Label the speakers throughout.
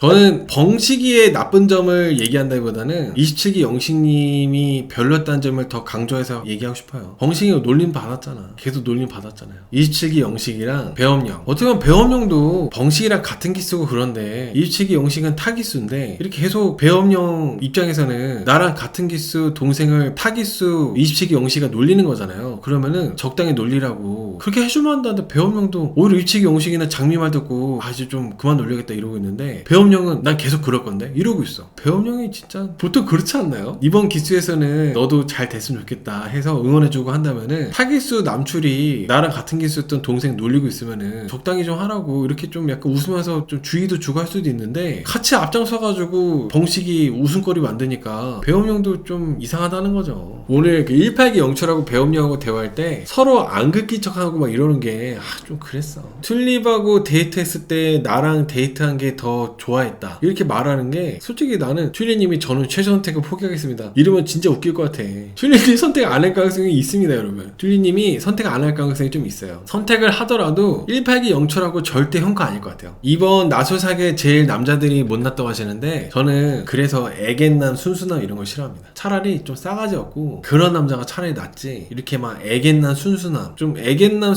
Speaker 1: 저는 벙식이의 나쁜 점을 얘기한다기보다는 27기 영식님이 별로였다는 점을 더 강조해서 얘기하고 싶어요. 벙식이가 놀림 받았잖아. 계속 놀림 받았잖아요. 27기 영식이랑 배엄령, 어떻게 보면 배엄령도 벙식이랑 같은 기수고 그런데 27기 영식은 타기수인데 이렇게 계속 배엄령 입장에서는 나랑 같은 기수 동생을 타기수 27기 영식이가 놀리는 거잖아요. 그러면은 적당히 놀리라고 그렇게 해줄만 한다는데 배엄령도 오히려 27기 영식이는 장미 말 듣고 이제 좀 그만 놀려야겠다 이러고 있는데 배엄령은 난 계속 그럴 건데 이러고 있어. 배엄령이 진짜 보통 그렇지 않나요? 이번 기수에서는 너도 잘 됐으면 좋겠다 해서 응원해주고 한다면은 타기수 남출이 나랑 같은 기수였던 동생 놀리고 있으면은 적당히 좀 하라고 이렇게 좀 약간 웃으면서 좀 주의도 주고 할 수도 있는데 같이 앞장서가지고 벙식이 웃음거리 만드니까 배엄령도 좀 이상하다는 거죠. 오늘 그 18기 영철하고 배엄령하고 대화할 때 서로 안 긋긴 척하고 막 이러는 게 좀 그랬어. 튤립하고 데이트했을 때 나랑 데이트한 게 더 좋아했다 이렇게 말하는 게 솔직히 나는 튤립님이 저는 최선택을 포기하겠습니다 이러면 진짜 웃길 것 같아. 튤립이 선택 안 할 가능성이 있습니다 여러분. 튤립님이 선택 안 할 가능성이 좀 있어요. 선택을 하더라도 18기 영철하고 절대 형카 아닐 것 같아요. 이번 나소사계 제일 남자들이 못났다고 하시는데 저는 그래서 애견남 순수남 이런 걸 싫어합니다. 차라리 좀 싸가지 없고 그런 남자가 차라리 낫지 이렇게 막 애견남 순수남 좀 애견남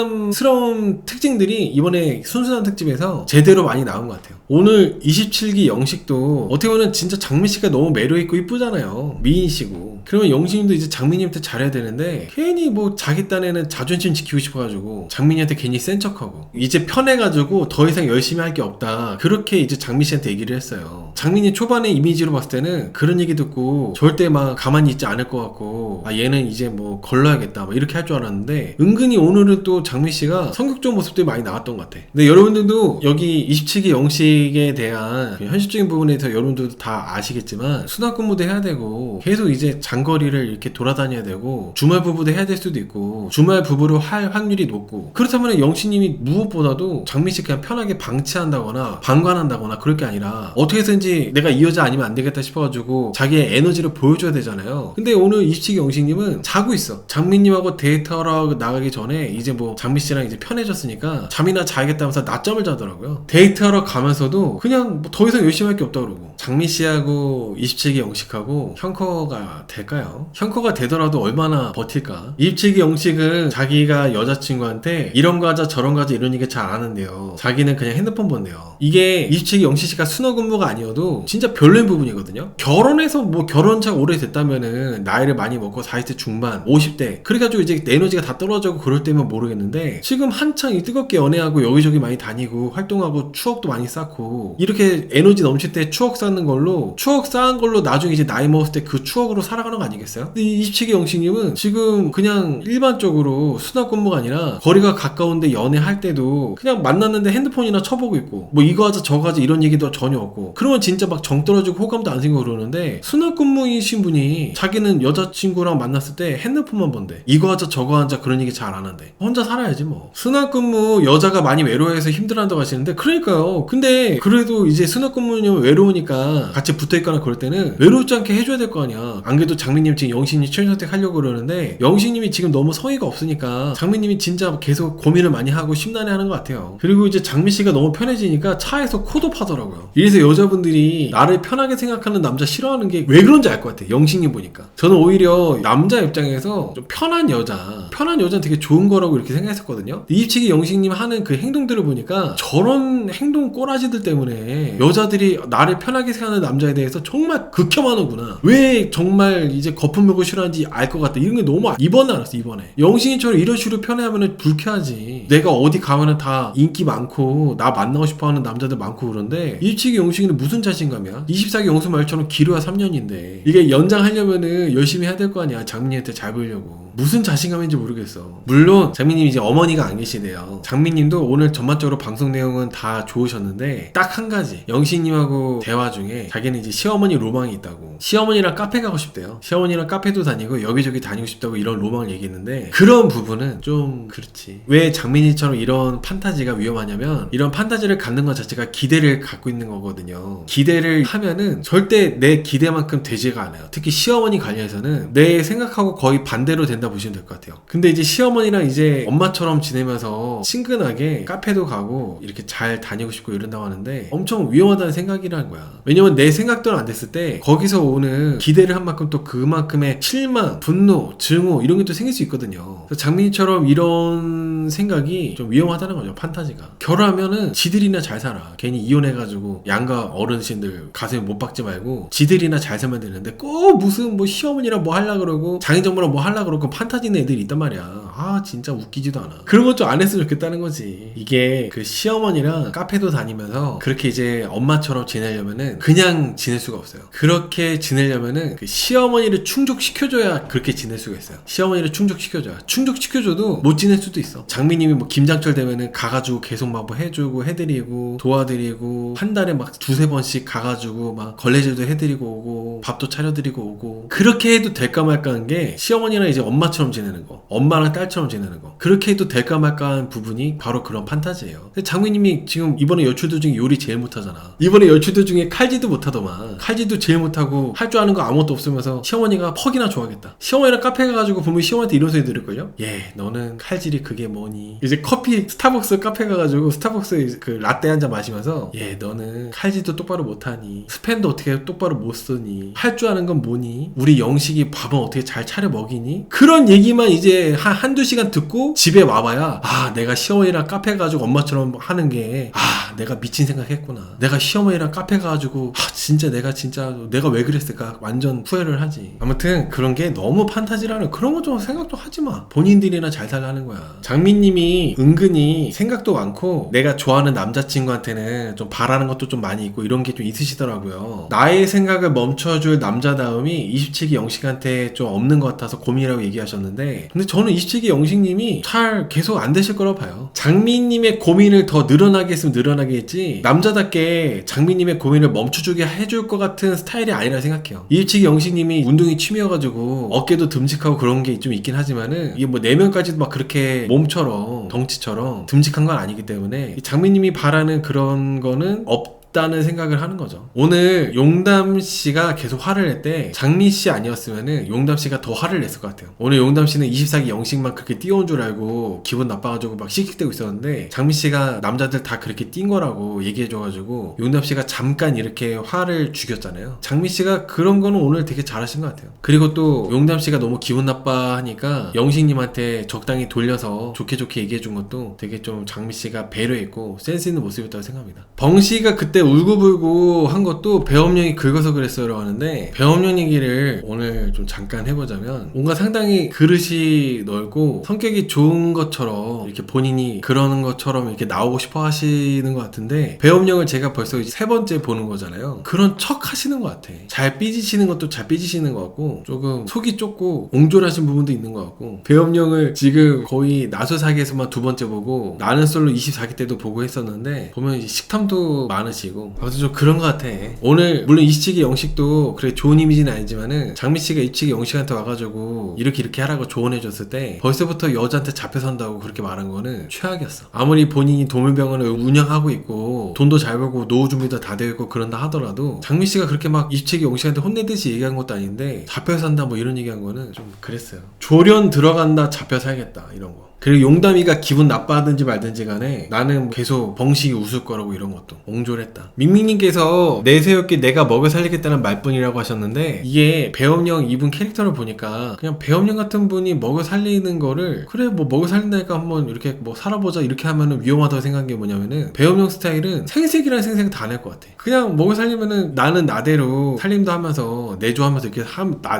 Speaker 1: 순수남스러운 특징들이 이번에 순수남 특집에서 제대로 많이 나온 것 같아요. 오늘 27기 영식도 어떻게 보면 진짜 장민씨가 너무 매력있고 이쁘잖아요. 미인씨고. 그러면 영식님도 이제 장민님한테 잘해야 되는데 괜히 뭐 자기 딴에는 자존심 지키고 싶어가지고 장민이한테 괜히 센 척하고 이제 편해가지고 더 이상 열심히 할 게 없다 그렇게 이제 장민씨한테 얘기를 했어요. 장민이 초반에 이미지로 봤을 때는 그런 얘기 듣고 절대 막 가만히 있지 않을 것 같고 얘는 이제 뭐 걸러야겠다 막 이렇게 할 줄 알았는데 은근히 오늘은 또 장민씨가 성격적인 모습들이 많이 나왔던 것 같아. 근데 여러분들도 여기 27기 영식에 대한 현실적인 부분에 대해서 여러분들도 다 아시겠지만 수납근무도 해야 되고 계속 이제 장거리를 이렇게 돌아다녀야 되고 주말 부부도 해야 될 수도 있고 주말 부부로 할 확률이 높고 그렇다면 영식님이 무엇보다도 장민씨 그냥 편하게 방치한다거나 방관한다거나 그럴 게 아니라 어떻게 해서든지 내가 이 여자 아니면 안 되겠다 싶어가지고 자기의 에너지를 보여줘야 되잖아요. 근데 오늘 27기 영식님은 자고 있어. 장민님하고 데이트하러 나가기 전에 이제 뭐 장민씨랑 이제 편해졌으니까 잠이나 자야겠다면서 낮잠을 자더라고요. 데이트하러 가면서도 그냥 뭐 더 이상 열심히 할 게 없다 그러고. 장민씨하고 27기 영식하고 형커가 될까요? 형커가 되더라도 얼마나 버틸까? 27기 영식은 자기가 여자친구한테 이런 거 하자 저런 거 하자 이런 얘기 잘 안 하는데요. 자기는 그냥 핸드폰 본대요. 이게 27기 영식씨가 순어근무가 아니어도 진짜 별로인 부분이거든요. 결혼해서 뭐 결혼차 오래됐다면은 나이를 많이 먹고 40대 중반 50대 그래가지고 이제 에너지가 다 떨어지고 그럴 때면 모르겠는데 지금 한창 뜨겁게 연애하고 여기저기 많이 다니고 활동하고 추억도 많이 쌓고 이렇게 에너지 넘칠 때 추억 쌓는 걸로 추억 쌓은 걸로 나중에 이제 나이 먹었을 때 그 추억으로 살아가는 거 아니겠어요? 근데 27기 영식님은 지금 그냥 일반적으로 수납근무가 아니라 거리가 가까운데 연애할 때도 그냥 만났는데 핸드폰이나 쳐보고 있고 뭐 이거 하자 저거 하자 이런 얘기도 전혀 없고 그러면 진짜 막 정 떨어지고 호감도 안 생기고 그러는데 수납근무이신 분이 자기는 여자친구랑 만났을 때 핸드폰만 본대. 이거 하자 저거 하자 그런 얘기 잘 안 한대. 혼자 살아야지 뭐. 수납근무 여자가 많이 외로워해서 힘들어한다고 하시는데 그러니까요. 근데 그래도 이제 수납근무는 외로우니까 같이 붙어있거나 그럴 때는 외롭지 않게 해줘야 될 거 아니야. 안 그래도 장민님 지금 영식님 최선택 하려고 그러는데 영식님이 지금 너무 성의가 없으니까 장민님이 진짜 계속 고민을 많이 하고 심란해하는 것 같아요. 그리고 이제 장민씨가 너무 편해지니까 차에서 코도 파더라고요. 이래서 여자분들이 나를 편하게 생각하는 남자 싫어하는 게 왜 그런지 알 것 같아. 영식님 보니까. 저는 오히려 남자 입장에서 좀 편한 여자는 되게 좋은 거라고 이렇게 생각했었거든요. 27기 영식님 하는 그 행동들을 보니까 저런 행동 꼬라지들 때문에 여자들이 나를 편하게 생각하는 남자에 대해서 정말 극혐하는구나. 왜 정말 이제 거품 물고 싫어하는지 알 것 같다. 이런 게 너무 이번에 알았어. 이번에 영식이처럼 이런 식으로 편애하면 불쾌하지. 내가 어디 가면은 다 인기 많고 나 만나고 싶어하는 남자들 많고 그런데 27기 영식이는 무슨 자신감이야? 24기 영수 말처럼 기로야 3년인데 이게 연장하려면은 열심히 해야 될 거 아니야. 장민이한테 잘 보이려고. 무슨 자신감인지 모르겠어. 물론 장민님 이제 어머니가 안 계시대요. 장민님도 오늘 전반적으로 방송 내용은 다 좋으셨는데 딱 한 가지 영식님하고 대화 중에 자기는 이제 시어머니 로망이 있다고. 시어머니랑 카페 가고 싶대요. 시어머니랑 카페도 다니고 여기저기 다니고 싶다고 이런 로망을 얘기했는데 그런 부분은 좀 그렇지. 왜 장민이처럼 이런 판타지가 위험하냐면 이런 판타지를 갖는 것 자체가 기대를 갖고 있는 거거든요. 기대를 하면은 절대 내 기대만큼 되지가 않아요. 특히 시어머니 관련해서는 내 생각하고 거의 반대로 된다 된다 보시면 될 것 같아요. 근데 이제 시어머니랑 이제 엄마처럼 지내면서 친근하게 카페도 가고 이렇게 잘 다니고 싶고 이런다고 하는데 엄청 위험하다는 생각이라는 거야. 왜냐면 내 생각대로 안 됐을 때 거기서 오는 기대를 한 만큼 또 그만큼의 실망, 분노, 증오 이런 게 또 생길 수 있거든요. 그래서 장민이처럼 이런 생각이 좀 위험하다는 거죠. 판타지가. 결혼하면은 지들이나 잘 살아. 괜히 이혼해가지고 양가 어르신들 가슴에 못 박지 말고 지들이나 잘 살면 되는데 꼭 무슨 뭐 시어머니랑 뭐 하려 그러고 장인정모랑 뭐 하려 그러고 판타지 있는 애들이 있단 말이야. 아 진짜 웃기지도 않아. 그런 것 좀 안 했으면 좋겠다는 거지. 이게 그 시어머니랑 카페도 다니면서 그렇게 이제 엄마처럼 지내려면은 그냥 지낼 수가 없어요. 그렇게 지내려면은 그 시어머니를 충족시켜줘야 그렇게 지낼 수가 있어요. 시어머니를 충족시켜줘야. 충족시켜줘도 못 지낼 수도 있어. 장미님이 뭐 김장철 되면은 가가지고 계속 막 뭐 해주고 해드리고 도와드리고 한 달에 막 두세 번씩 가가지고 막 걸레질도 해드리고 오고 밥도 차려드리고 오고 그렇게 해도 될까 말까 한 게 시어머니랑 이제 엄마처럼 지내는 거, 엄마랑 딸처럼 지내는 거, 그렇게 해도 될까 말까 한 부분이 바로 그런 판타지예요. 근데 장미님이 지금 이번에 여출들 중에 요리 제일 못하잖아. 이번에 여출들 중에 칼질도 못하더만. 칼질도 제일 못하고 할 줄 아는 거 아무것도 없으면서 시어머니가 퍽이나 좋아하겠다. 시어머니랑 카페 가가지고 보면 시어머니한테 이런 소리 들을걸요? 예, 너는 칼질이 그게 뭐니? 이제 커피 스타벅스 카페 가가지고 스타벅스 그 라떼 한 잔 마시면서 예, 너는 칼질도 똑바로 못하니? 스팸도 어떻게 똑바로 못 쓰니? 할 줄 아는 건 뭐니? 우리 영식이 밥은 어떻게 잘 차려 먹이니? 그런 얘기만 이제 한두 시간 듣고 집에 와봐야 아, 내가 시어머니랑 카페 가가지고 엄마처럼 하는 게 아, 내가 미친 생각했구나. 내가 시어머니랑 카페 가가지고 아, 진짜 내가 왜 그랬을까? 완전 후회를 하지. 아무튼 그런 게 너무 판타지라는 그런 거 좀 생각도 하지 마. 본인들이나 잘 살라는 거야. 장민님이 은근히 생각도 많고 내가 좋아하는 남자친구한테는 좀 바라는 것도 좀 많이 있고 이런 게 좀 있으시더라고요. 나의 생각을 멈춰줄 남자다움이 27기 영식한테 좀 없는 것 같아서 고민이라고 얘기하셨는데 근데 저는 27기 영식님이 잘 계속 안 되실 거라고 봐요. 장민님의 고민을 더 늘어나게 했으면 늘어나게 했지 남자답게 장민님의 고민을 멈춰주게 해줄 것 같은 스타일이 아니라 생각해요. 27기 영식님이 운동이 취미여가지고 어깨도 듬직하고 그런 게 좀 있긴 하지만은 이게 뭐 내면까지도 막 그렇게 몸처럼 덩치처럼 듬직한 건 아니기 때문에 장민님이 바라는 그런 거는 없다는 생각을 하는 거죠. 오늘 용담씨가 계속 화를 낼 때 장미씨 아니었으면은 용담씨가 더 화를 냈을 것 같아요. 오늘 용담씨는 24기 영식만 그렇게 띄워온 줄 알고 기분 나빠가지고 막 씩씩대고 있었는데 장미씨가 남자들 다 그렇게 띈 거라고 얘기해줘가지고 용담씨가 잠깐 이렇게 화를 죽였잖아요. 장미씨가 그런 거는 오늘 되게 잘하신 것 같아요. 그리고 또 용담씨가 너무 기분 나빠하니까 영식님한테 적당히 돌려서 좋게 얘기해준 것도 되게 좀 장미씨가 배려했고 센스 있는 모습이었다고 생각합니다. 벙씨가 그때 울고불고 한 것도 배엄령이 긁어서 그랬어요 하는데 배엄령 얘기를 오늘 좀 잠깐 해보자면 뭔가 상당히 그릇이 넓고 성격이 좋은 것처럼 이렇게 본인이 그러는 것처럼 이렇게 나오고 싶어 하시는 것 같은데 배엄령을 제가 벌써 이제 3번째 보는 거잖아요. 그런 척 하시는 것 같아. 잘 삐지시는 것도 잘 삐지시는 것 같고 조금 속이 좁고 옹졸하신 부분도 있는 것 같고 배엄령을 지금 거의 나소사기에서만 2번째 보고 나는 솔로 24기 때도 보고 했었는데 보면 이제 식탐도 많으시고 아무튼 좀 그런 것 같아. 오늘 물론 27기 영식도 그래 좋은 이미지는 아니지만은 장미씨가 27기 영식한테 와가지고 이렇게 하라고 조언해줬을 때 벌써부터 여자한테 잡혀 산다고 그렇게 말한 거는 최악이었어. 아무리 본인이 도물병원을 운영하고 있고 돈도 잘 벌고 노후 준비도 다 되어 있고 그런다 하더라도 장미씨가 그렇게 막 27기 영식한테 혼내듯이 얘기한 것도 아닌데 잡혀 산다 뭐 이런 얘기한 거는 좀 그랬어요. 조련 들어간다 잡혀 살겠다 이런 거. 그리고 용담이가 기분 나빠하든지 말든지 간에 나는 계속 벙식이 웃을 거라고 이런 것도 옹졸했다. 밍밍님께서 내세웠기 내가 먹여 살리겠다는 말뿐이라고 하셨는데 이게 배엄령 이분 캐릭터를 보니까 그냥 배엄령 같은 분이 먹여 살리는 거를 그래 뭐 먹여 살린다니까 한번 이렇게 뭐 살아보자 이렇게 하면은 위험하다고 생각한 게 뭐냐면은 배엄령 스타일은 생색이라는 생색 다 낼 것 같아. 그냥 먹여 살리면은 나는 나대로 살림도 하면서 내조하면서 이렇게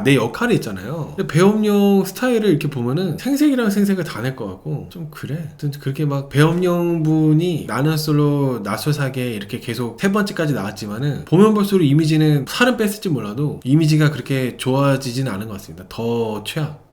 Speaker 1: 내 역할이 있잖아요. 근데 배엄령 스타일을 이렇게 보면은 생색이라는 생색을 다 낼 것 같아. 좀 그래. 그렇게 막 배엄령 분이 나는 솔로 나솔사계 이렇게 계속 3번째까지 나왔지만은 보면 볼수록 이미지는 살은 뺐을지 몰라도 이미지가 그렇게 좋아지지는 않은 것 같습니다. 더 최악.